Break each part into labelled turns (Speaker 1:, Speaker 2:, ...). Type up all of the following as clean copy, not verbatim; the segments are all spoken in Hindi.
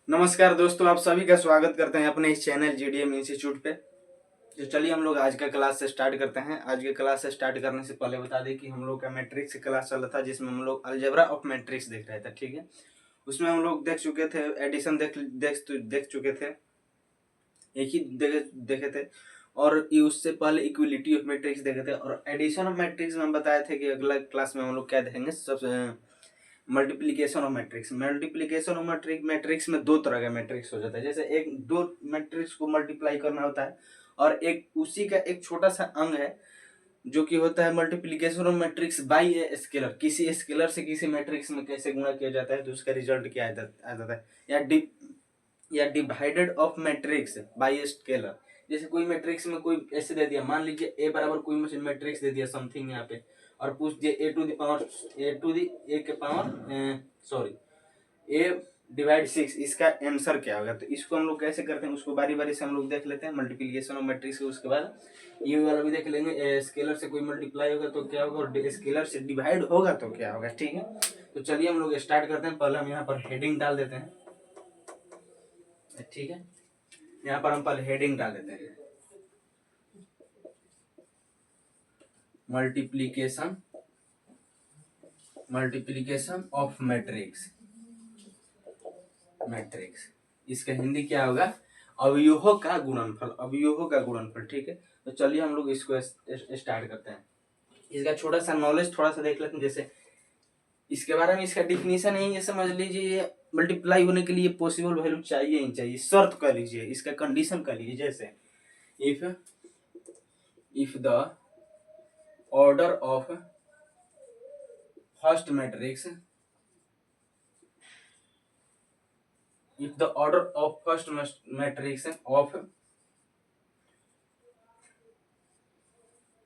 Speaker 1: नमस्कार दोस्तों, आप सभी का स्वागत करते हैं अपने इस चैनल जीडीएम इंस्टीट्यूट पे। तो चलिए हम लोग आज का क्लास से स्टार्ट करते हैं। आज के क्लास से स्टार्ट करने से पहले बता दें कि हम लोग का मैट्रिक्स क्लास चल रहा था, जिसमें हम लोग अलजेब्रा ऑफ मैट्रिक्स देख रहे थे। ठीक है, उसमें हम लोग देख चुके थे एडिशन, देख चुके थे, एक ही देखे थे। और ये उससे पहले इक्विलिटी ऑफ मैट्रिक्स देखे थे। और एडिशन ऑफ मैट्रिक्स में हम बताए थे कि अगला क्लास में हम लोग क्या देखेंगे, सबसे multiplication of matrix. Multiplication of matrix में दो तरह का मैट्रिक्स हो जाता है। जैसे एक दो मैट्रिक्स को मल्टीप्लाई करना होता है, और एक उसी का एक छोटा सा अंग है जो कि होता है multiplication of matrix by a scalar. किसी स्केलर से किसी मैट्रिक्स में कैसे गुणा किया जाता है तो उसका रिजल्ट क्या आ जाता है। या divided of matrix by a scalar. जैसे कोई मैट्रिक्स में कोई ऐसे दे दिया, मान लीजिए ए बराबर कोई मैट्रिक्स दे दिया समथिंग यहाँ पे, और पूछ दिए ए के पावर सॉरी ए डिवाइड 6, इसका आंसर क्या होगा। तो इसको हम लोग कैसे करते हैं उसको बारी बारी से हम लोग देख लेते हैं। मल्टीप्लिकेशन ऑफ मैट्रिक्स के उसके बाद ये वाला भी देख लेंगे। स्केलर से कोई मल्टीप्लाई होगा तो क्या होगा, और स्केलर से डिवाइड होगा तो क्या होगा। ठीक है, तो चलिए हम लोग स्टार्ट करते हैं। पहले हम यहाँ पर हेडिंग डाल देते हैं। ठीक है, यहाँ पर हम पहले हेडिंग डाल देते हैं, मल्टीप्लिकेशन ऑफ मैट्रिक्स। इसका हिंदी क्या होगा, अवयवों का गुणनफल। ठीक है, तो चलिए हम लोग इसको स्टार्ट करते हैं। इसका छोटा सा नॉलेज थोड़ा सा देख लेते हैं। जैसे इसके बारे में इसका डिफिनीशन है, ये समझ लीजिए मल्टीप्लाई होने के लिए पॉसिबल वैल्यू चाहिए ही चाहिए, शर्त कह लीजिए, इसका कंडीशन कह लीजिए। जैसे if the order of first matrix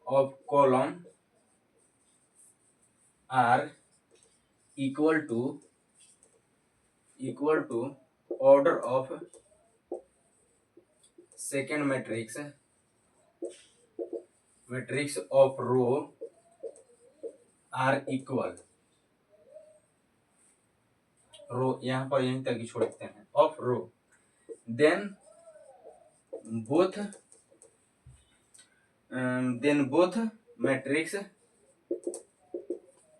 Speaker 1: of column are equal to order of second matrix of row are equal, row यहाँ पर यहीं तक ही छोड़ देते हैं, of row, then both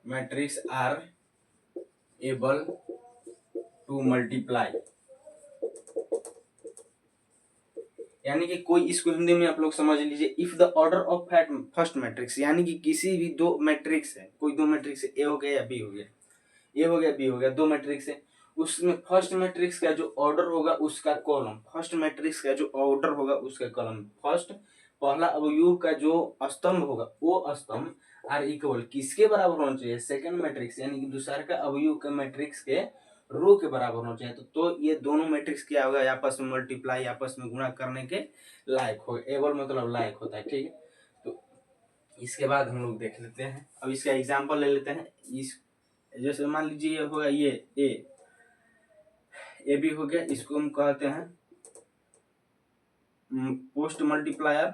Speaker 1: matrix are able to multiply. यानी कि कोई, इसको हिंदी में आप लोग समझ लीजिए, if the order of first matrix, यानी कि किसी भी दो मैट्रिक्स है, कोई दो मैट्रिक्स है, ए हो गया या बी हो गया, ए हो गया बी हो गया, दो मैट्रिक्स है, उसमें फर्स्ट मैट्रिक्स का जो ऑर्डर होगा उसका कॉलम, फर्स्ट पहला अवयव का जो स्तंभ होगा वो स्तंभ आर इक्वल किसके बराबर होना चाहिए, सेकंड मैट्रिक्स यानी कि दूसरा का अवयव के मैट्रिक्स के रो के बराबर होना चाहिए। तो ये दोनों मैट्रिक्स क्या होगा, आपस में मल्टीप्लाई, आपस में गुणा करने के लायक होगा। एबल मतलब लायक होता है। ठीक है, तो इसके बाद हम लोग देख लेते हैं। अब इसका एग्जांपल ले लेते हैं। इस जैसे मान लीजिए ये होगा, ये ए भी हो गया, इसको हम कहते हैं पोस्ट मल्टीप्लायर,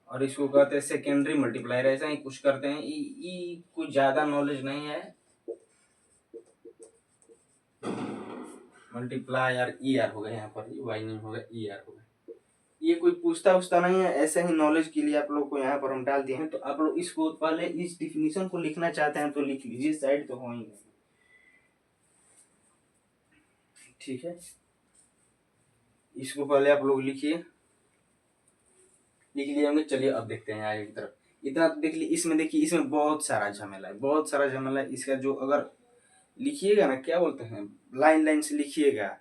Speaker 1: और इसको कहते हैं सेकेंडरी मल्टीप्लायर। ऐसा ही कुछ करते हैं। कुछ ज्यादा नॉलेज नहीं है। मल्टीप्लायर ई आर होगा, यहाँ पर वाई नहीं होगा, ई आर होगा। ये कोई पूछता नहीं है, ऐसे ही नॉलेज के लिए आप लोग को यहाँ पर हम डाल दिए हैं। तो आप लोग इसको पहले इस डिफिनीशन को लिखना चाहते हैं तो लिख लीजिए, साइड तो हो ही नहीं। ठीक है, इसको पहले आप लोग लिख लिए होंगे। चलिए अब देखते हैं आगे की तरफ। इतना तो देख लीजिए। इसमें देखिए, इसमें बहुत सारा झमेला है, इसका जो अगर लिखिएगा ना, क्या बोलते हैं, लाइन से लिखिएगा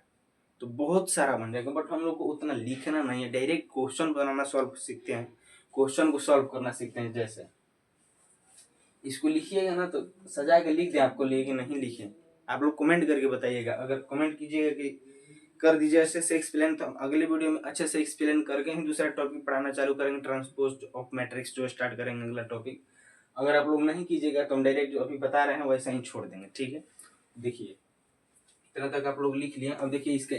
Speaker 1: तो बहुत सारा बन जाएगा। बट हम लोग को उतना लिखना नहीं है, डायरेक्ट क्वेश्चन बनाना सॉल्व सीखते हैं, क्वेश्चन को सॉल्व करना सीखते हैं। जैसे इसको लिखिएगा ना तो सजा के लिख दे, आपको लेके नहीं लिखे, आप लोग कमेंट करके बताइएगा। अगर कमेंट कीजिएगा कि कर दीजिए अच्छे से एक्सप्लेन, तो हम अगले वीडियो में अच्छे से एक्सप्लेन करके ही दूसरा टॉपिक पढ़ाना चालू करेंगे, ट्रांसपोज ऑफ मैट्रिक्स जो स्टार्ट करेंगे अगला टॉपिक। अगर आप लोग नहीं कीजिएगा तो हम डायरेक्ट जो अभी बता रहे हैं वैसा ही छोड़ देंगे। ठीक है, देखिए इतना तक आप लोग लिख लिए। अब देखिए इसका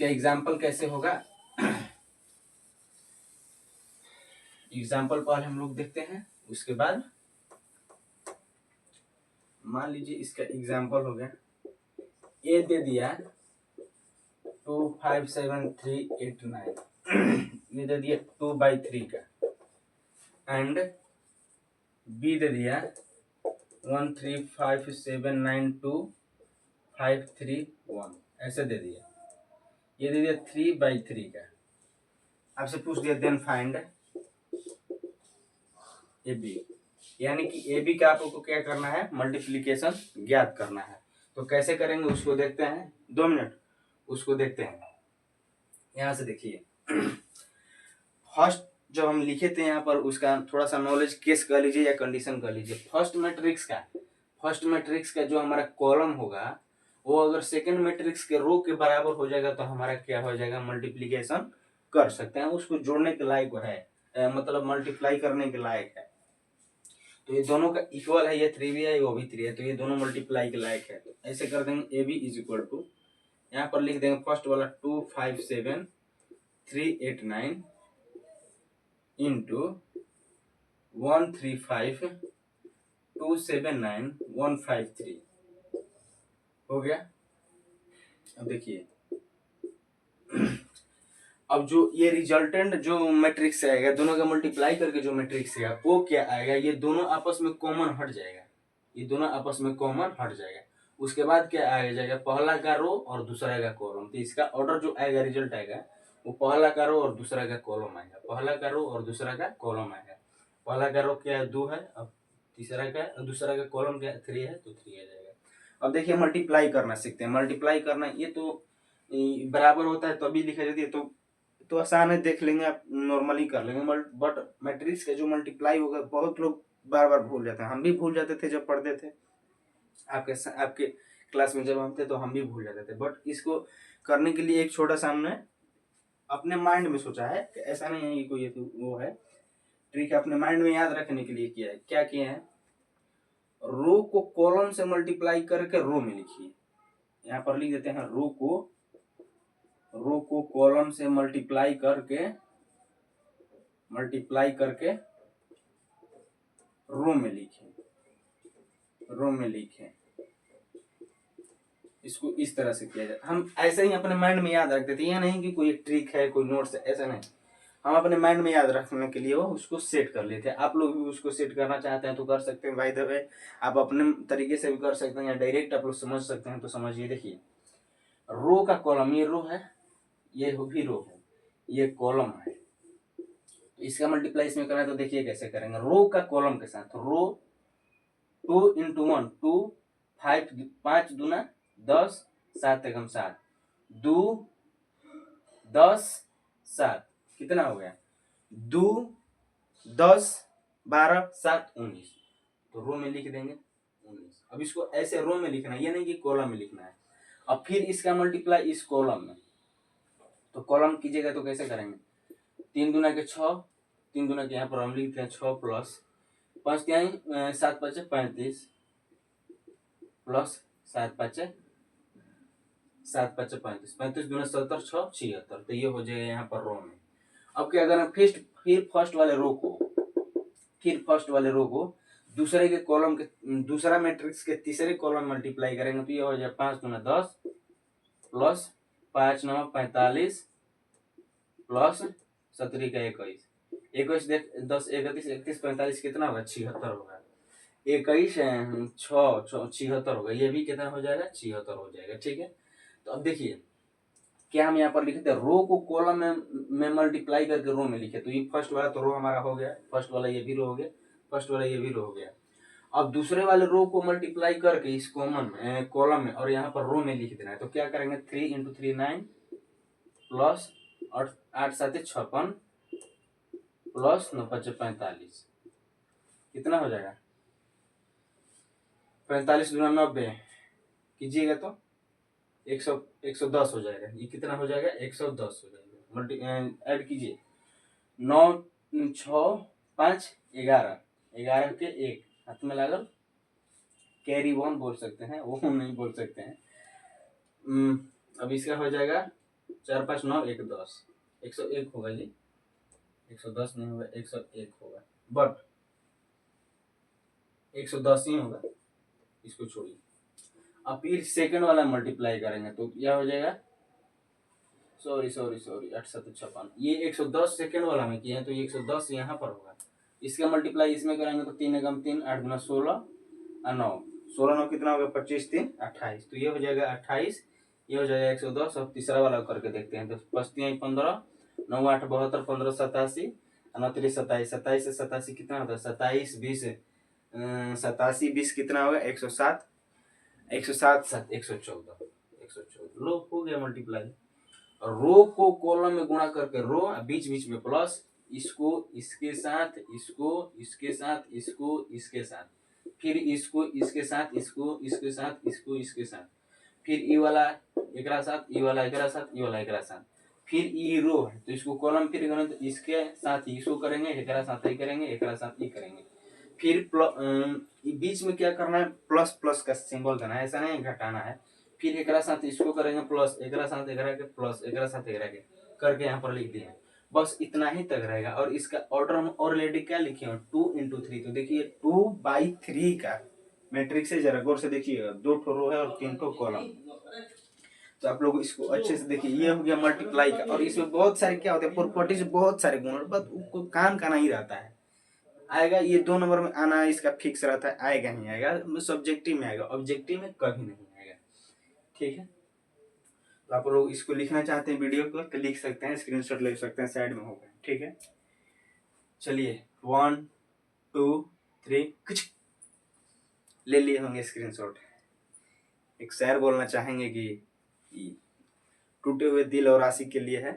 Speaker 1: एग्जाम्पल कैसे होगा। एग्जाम्पल पहले हम लोग देखते हैं, उसके बाद मान लीजिए इसका एग्जाम्पल हो गया, ए दे दिया 25738 ये दे दिया 2/3 का, एंड बी दे दिया 135792531 ऐसे दे दिया, ये दे दिया 3/3 का। आपसे पूछ दिया देन फाइंड ए बी, यानी कि ए बी का आपको क्या करना है, मल्टीप्लीकेशन ज्ञात करना है। तो कैसे करेंगे उसको देखते हैं, 2 मिनट उसको देखते हैं। यहाँ से देखिए फर्स्ट जब हम लिखे थे यहाँ पर उसका थोड़ा सा नॉलेज केस कर लीजिए या कंडीशन कर लीजिए। फर्स्ट मैट्रिक्स का जो हमारा कॉलम होगा वो अगर सेकंड मैट्रिक्स के रो के बराबर हो जाएगा तो हमारा क्या हो जाएगा, मल्टीप्लीकेशन कर सकते हैं, उसको जोड़ने के लायक है, मतलब मल्टीप्लाई करने के लायक है। तो ये दोनों का इक्वल है, ये 3 है वो भी 3 है, तो ये दोनों मल्टीप्लाई के लायक है। तो ऐसे कर देंगे A B is equal to, यहाँ पर लिख देंगे फर्स्ट वाला 25738 इंटू 135279153 हो गया। अब देखिए अब जो ये रिजल्टेंट जो मैट्रिक्स आएगा, दोनों का मल्टीप्लाई करके जो मैट्रिक्स आएगा वो क्या आएगा, ये दोनों आपस में कॉमन हट जाएगा, ये दोनों आपस में कॉमन हट जाएगा। उसके बाद क्या आ जाएगा, पहला का रो और दूसरा का कॉलम। तो इसका ऑर्डर जो आएगा, रिजल्ट आएगा वो पहला का रो और दूसरा का कॉलम आएगा, पहला का रो और दूसरा का कॉलम आएगा। पहला का रो क्या है 2 है, अब तीसरा का दूसरा का कॉलम क्या 3 है, तो 3 आ जाएगा। अब देखिए मल्टीप्लाई करना सीखते हैं, मल्टीप्लाई करना ये तो बराबर होता है तभी लिखा जाती है, तो आसान है, देख लेंगे आप, नॉर्मली कर लेंगे। बट मैट्रिक्स का जो मल्टीप्लाई होगा बहुत लोग बार बार भूल जाते हैं, हम भी भूल जाते थे जब पढ़ते थे, आपके क्लास में जब हम थे तो हम भी भूल जाते थे। बट इसको करने के लिए एक छोटा सा हमने अपने माइंड में सोचा है कि ऐसा नहीं है कि कोई तो वो है ट्रिक, अपने माइंड में याद रखने के लिए किया है। क्या किए हैं, रो को कॉलम से मल्टीप्लाई करके रो में लिखिए। यहाँ पर लिख देते हैं रो को कॉलम से मल्टीप्लाई करके रो में लिखे। इसको इस तरह से किया जाए, हम ऐसे ही अपने माइंड में याद रखते थे, ये नहीं कि कोई ट्रिक है कोई नोट्स है, ऐसा नहीं, हम अपने माइंड में याद रखने के लिए वो उसको सेट कर लेते हैं। आप लोग भी उसको सेट करना चाहते हैं तो कर सकते हैं, बाय द वे आप अपने तरीके से भी कर सकते हैं या डायरेक्ट आप लोग समझ सकते हैं तो समझिए। देखिए रो का कॉलम, ये रो है, ये भी रो है, ये कॉलम है, तो इसका मल्टीप्लाई इसमें करना है तो देखिए कैसे करेंगे। रो का कॉलम के साथ रो 2 इंटू 1 2 5 दूना 10 7 एकम 7 2 10 7 कितना हो गया 2 10 12 7 19, तो रो में लिख देंगे 19। अब इसको ऐसे रो में लिखना है, ये नहीं कि कॉलम में लिखना है। अब फिर इसका मल्टीप्लाई इस कॉलम में, तो कॉलम कीजिएगा तो कैसे करेंगे, 3 दूना के 6, 3 दूना के यहाँ पर हम लिखते हैं 6 प्लस 5 7 5 35 प्लस 7 5 35 35 दूना 70 6 76, तो ये हो जाएगा यहाँ पर रो में। अब क्या करना, फिर फर्स्ट वाले रो को दूसरे के कॉलम के दूसरा मैट्रिक्स के तीसरे कॉलम मल्टीप्लाई करेंगे, तो ये हो जाए 5 दूना 10 प्लस 5 9 45 प्लस 17 का 21 21 देख 10 31 31 45 कितना होगा 76 होगा, 21 6 76 होगा, ये भी कितना हो जाएगा 76 हो जाएगा। ठीक है, तो अब देखिए क्या हम यहाँ पर लिखे थे, रो को कॉलम में मल्टीप्लाई करके रो में लिखे, तो ये फर्स्ट वाला तो रो हमारा हो गया, फर्स्ट वाला ये भी रो हो गया, फर्स्ट वाला ये भी रो हो गया। अब दूसरे वाले रो को मल्टीप्लाई करके इस कॉलम में और यहाँ पर रो में लिख देना है, तो क्या करेंगे 3 इंटू 3 9 प्लस 8 7 56 प्लस 9 5 45 कितना हो जाएगा 45 दूना 90 कीजिएगा तो 110 हो जाएगा। ये कितना हो जाएगा 110 हो जाएगा। ऐड कीजिए 9 6 5 11 11 के 1 हाथ में लागल, कैरी 1 बोल सकते हैं, वो नहीं बोल सकते हैं। अब इसका हो जाएगा 4 5 9 1 10 101 होगा जी, 110 नहीं होगा 101 होगा, बट 110 ही होगा। इसको छोड़िए। अब फिर सेकंड वाला मल्टीप्लाई करेंगे तो क्या हो जाएगा, सॉरी 8×7=56, ये 110 सेकंड वाला में किया है तो ये 110 यहाँ पर होगा। इसका मल्टीप्लाई इसमें करेंगे तो 3×3 8×16 और 9, 16 9 कितना होगा, 25 3 28, तो ये हो जाएगा 28, ये हो जाएगा 110। अब तीसरा वाला करके देखते हैं तो 5×3=15, 9×8=72, 15×7=87, 9×3=27, 27 से 87 कितना होता है, 27 20 87 20 कितना होगा, 107, 107 7 114, 114। लो हो गया मल्टीप्लाई। रो को कॉलम में गुणा करके रो, बीच बीच में प्लस, इसको इसके साथ, इसको इसके साथ, इसको इसके साथ, फिर इसको इसके साथ, इसको इसके साथ, इसको इसके साथ, फिर ई वाला एकरा साथ, ई वाला एकरा साथ, ई वाला एकरा साथ, फिर ई रो है तो इसको कॉलम फिर करें तो इसके साथ इसको करेंगे, एकरा साथ ही करेंगे, एकरा साथ ही करेंगे। फिर बीच में क्या करना है, प्लस प्लस का सिंबल देना है, ऐसा नहीं घटाना है। फिर एकरा साथ इसको करेंगे प्लस, एकरा साथ एकरा के प्लस, एकरा साथ एकरा के करके यहाँ पर लिख दिए। बस इतना ही तक रहेगा। और इसका ऑर्डर हम ऑलरेडी क्या लिखे हैं, 2×3। तो देखिए 2/3 का मैट्रिक्स है, जरा गौर से देखिएगा, 2 ठो रो है और 3 ठो कॉलम। तो आप लोग इसको अच्छे से देखिए, ये हो गया मल्टीप्लाई का। और इसमें बहुत सारे क्या होते हैं, प्रॉपर्टीज, बहुत सारे गुण, बस उसको काम का नहीं रहता है। आएगा ये 2 नंबर में आना इसका फिक्स रहता है, आएगा नहीं आएगा, सब्जेक्टिव में आएगा, ऑब्जेक्टिव में कभी नहीं आएगा। ठीक है, तो आप लोग इसको लिखना चाहते हैं वीडियो को तो लिख सकते हैं, स्क्रीनशॉट ले सकते हैं, साइड में होगा। ठीक है, चलिए 1 2 3 कुछ ले लिए होंगे स्क्रीनशॉट। एक शेर बोलना चाहेंगे कि टूटे हुए दिल और आशिक के लिए है,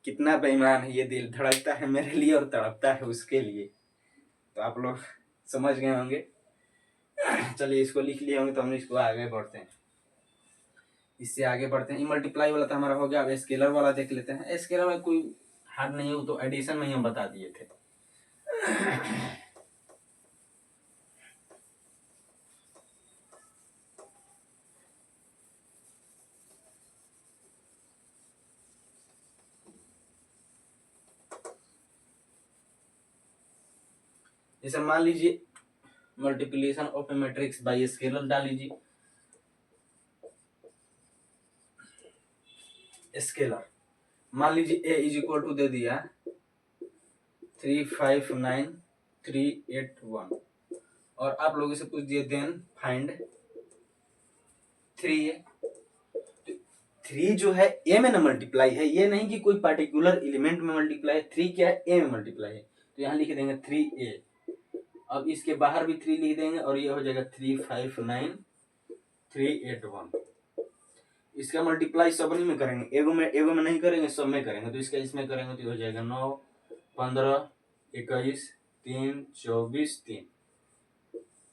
Speaker 1: कितना बेईमान है ये दिल, धड़कता है मेरे लिए और तड़पता है उसके लिए। तो आप लोग समझ गए होंगे। चलिए इसको लिख लिए होंगे तो हम इसको आगे बढ़ते हैं, इससे आगे बढ़ते हैं। मल्टीप्लाई वाला तो हमारा हो गया। अब स्केलर वाला देख लेते हैं। स्केलर वाला कोई हार्ड नहीं है, वो तो एडिशन में ही हम बता दिए थे। जैसे मान लीजिए multiplication of A matrix bye scalar डाल लीजिए। स्केलर मान लीजिए a इज इक्वल टू दे दिया 359381 और आप लोगों से पूछ दिए देन फाइंड 3a। 3 जो है a में ना मल्टीप्लाई है, ये नहीं कि कोई पार्टिकुलर एलिमेंट में मल्टीप्लाई है। 3 क्या है, a में मल्टीप्लाई है, तो यहाँ लिख देंगे 3a। अब इसके बाहर भी 3 लिख देंगे और ये हो जाएगा 359381। इसका मल्टीप्लाई सब में करेंगे, एगो में नहीं करेंगे, सब में करेंगे। तो इसका इसमें करेंगे तो हो जाएगा 9 15 21 3 24 3।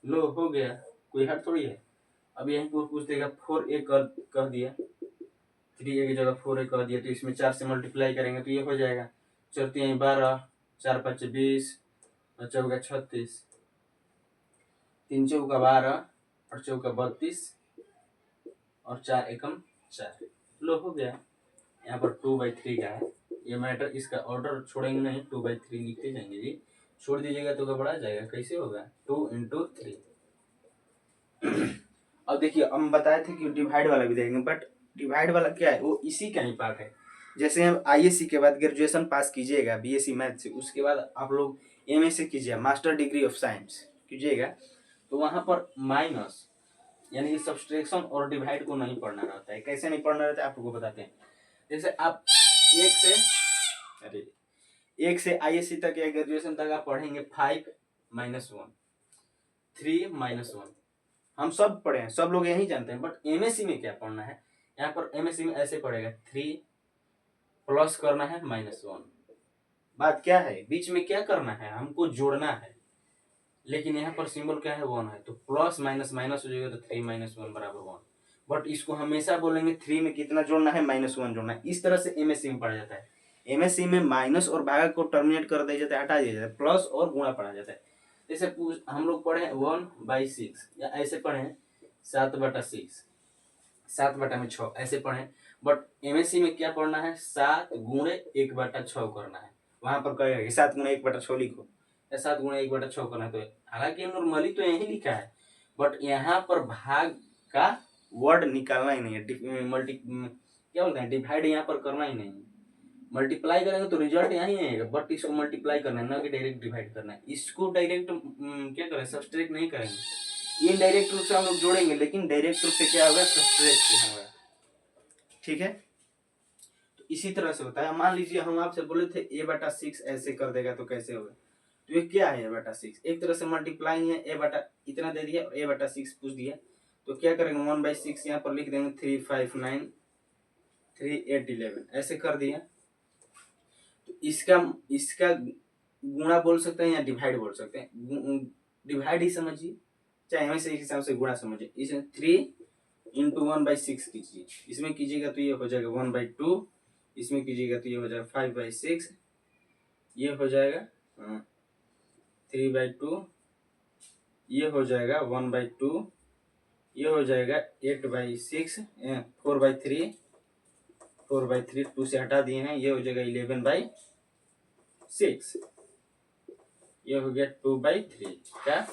Speaker 1: लो हो गया, कोई हट थोड़ी है। अब यहीं को पूछ देगा 4a कर दिया, 3a की जगह 4a कर दिया, तो इसमें 4 से मल्टीप्लाई करेंगे तो ये हो जाएगा 4 3 12 4 5 20 और 4 36, 3 चौका 12 और 4 32 और 4 एकम 4। लो हो गया। यहाँ पर 2/3 का है ये मैटर, इसका ऑर्डर छोड़ेंगे नहीं, 2/3 लिखते जाएंगे जी। छोड़ दीजिएगा तो घबरा जाएगा, कैसे होगा, 2×3। अब देखिए हम बताए थे कि डिवाइड वाला भी देंगे, बट डिवाइड वाला क्या है, वो इसी का ही पार्ट है। जैसे हम ISC के बाद ग्रेजुएशन पास कीजिएगा BSc मैथ से, उसके बाद आप लोग MSc कीजिए, मास्टर डिग्री ऑफ साइंस कीजिएगा, तो वहाँ पर माइनस यानी सब्सट्रैक्शन और डिवाइड को नहीं पढ़ना रहता है। कैसे नहीं पढ़ना रहता है आपको बताते हैं। जैसे आप एक से ISC तक या ग्रेजुएशन तक आप पढ़ेंगे 5 - 1 3 - 1, हम सब पढ़े हैं, सब लोग यही जानते हैं। बट MSc में क्या पढ़ना है, यहाँ पर MSc में ऐसे पढ़ेगा 3 प्लस करना है -1। बात क्या है, बीच में क्या करना है, हमको जोड़ना है, लेकिन यहाँ पर सिंबल क्या है, 1 है, तो प्लस माइनस माइनस हो जाएगा तो 3 - 1 = 1। बट इसको हमेशा बोलेंगे 3 में कितना जोड़ना है, -1 जोड़ना है। इस तरह से MSc में पढ़ा जाता है। MSc में माइनस और भाग को टर्मिनेट कर दिया जाता है, हटा दिया जाता है, प्लस और गुणा पढ़ा जाता है। जैसे हम लोग पढ़े 1/6 या ऐसे पढ़े 7/6, 7/6 ऐसे पढ़े। बट MSc में क्या पढ़ना है, 7 × 1/6 करना है। वहां पर कहेगा 7 × 1/6 लिखो या 7 × 1/6 करना है। तो हालांकि नॉर्मली तो यही लिखा है, बट यहाँ पर भाग का वर्ड निकालना ही नहीं है, क्या बोलते हैं, डिवाइड यहाँ पर करना ही नहीं है। मल्टीप्लाई करेंगे तो रिजल्ट यहाँ ही आएगा, बट इसको मल्टीप्लाई करना है, ना कि डायरेक्ट डिवाइड करना है। इसको डायरेक्ट क्या करें, सब्सट्रैक्ट नहीं करेंगे, इनडायरेक्ट रूप से हम लोग जोड़ेंगे, लेकिन डायरेक्ट रूप से क्या होगा, सब्सट्रैक्ट से होगा। ठीक है, तो इसी तरह से होता है। मान लीजिए हम आपसे बोले थे a/6 ऐसे कर देगा तो कैसे होगा, तो ये क्या है a/6, एक तरह से मल्टीप्लाई है, a/ इतना दे दिया, a/6 पूछ दिया, तो क्या करेंगे 1/6 यहाँ पर लिख देंगे, 3 5 9 3 8 11 ऐसे कर दिया। तो इसका गुणा बोल सकते हैं या डिवाइड बोल सकते हैं, डिवाइड ही समझिए, चाहे हमेशा इस हिसाब से गुणा समझिए। इसमें 3 इंटू 1/6 कीजिए, इसमें कीजिएगा तो ये हो जाएगा 1/2, इसमें कीजिएगा तो ये हो जाएगा 5/6, ये हो जाएगा 3/2, ये हो जाएगा 1/2, ये हो जाएगा 8/6, 4/3, 2 से हटा दिए हैं, ये हो जाएगा 11/6, ये हो गया 2/3 का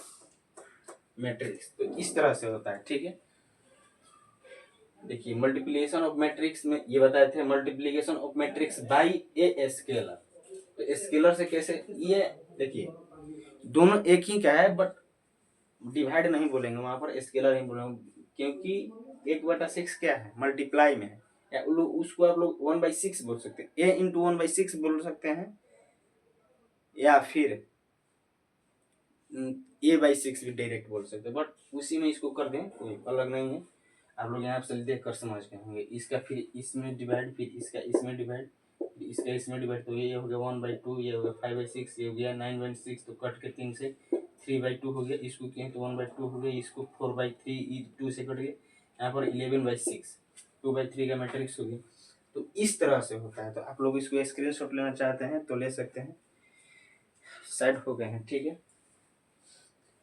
Speaker 1: मैट्रिक्स। तो इस तरह से होता है। ठीक है, देखिए मल्टीप्लिकेशन ऑफ मैट्रिक्स में ये बताए थे, multiplication of matrix bye a scalar. तो स्केलर से कैसे, ये देखिए दोनों एक ही क्या है, बट डिवाइड नहीं बोलेंगे, वहां पर स्केलर नहीं बोलेंगे, क्योंकि 1/6 क्या है, मल्टीप्लाई में है, या उसको आप लोग 1/6 बोल सकते हैं, a इंटू 1/6 बोल सकते हैं, या फिर a/6 भी डायरेक्ट बोल सकते हैं, बट उसी में इसको कर दें, कोई अलग नहीं है। आप लोग यहाँ से देख कर समझ गए होंगे, इसका फिर इसमें डिवाइड, फिर इसका इसमें डिवाइड, फिर इसका इसमें डिवाइड, तो ये हो गया 1/2, ये हो गया 5/6, ये हो गया 9/6, तो कट के 3 से 3/2 हो गया, इसको किए तो 1/2 हो गया, इसको 4/3, 2 से कट गया, यहाँ पर 11/6, 2/3 का मैट्रिक्स हो गया। तो इस तरह से होता है। तो आप लोग इसको स्क्रीनशॉट लेना चाहते हैं तो ले सकते हैं, साइड हो गए हैं। ठीक है,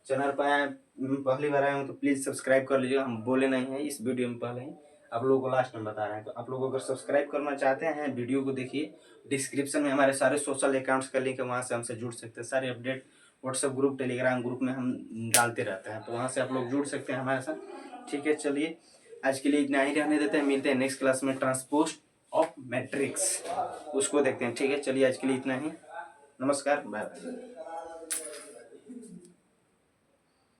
Speaker 1: चैनल पर पहली बार आए हो तो प्लीज़ सब्सक्राइब कर लीजिएगा, हम बोले नहीं हैं इस वीडियो में पहले ही, आप लोगों को लास्ट में बता रहे हैं। तो आप लोग अगर सब्सक्राइब करना चाहते हैं, वीडियो को देखिए, डिस्क्रिप्शन में हमारे सारे सोशल अकाउंट्स का लिंक है, वहाँ से हमसे जुड़ सकते हैं। सारे update WhatsApp group, Telegram group में हम डालते रहते हैं, तो वहाँ से आप लोग जुड़ सकते हैं हमारे साथ। ठीक है, चलिए आज के लिए इतना ही रहने देते हैं, मिलते हैं नेक्स्ट क्लास में ट्रांसपोज ऑफ मैट्रिक्स, उसको देखते हैं। ठीक है, चलिए आज के लिए इतना ही, नमस्कार, बाय बाय।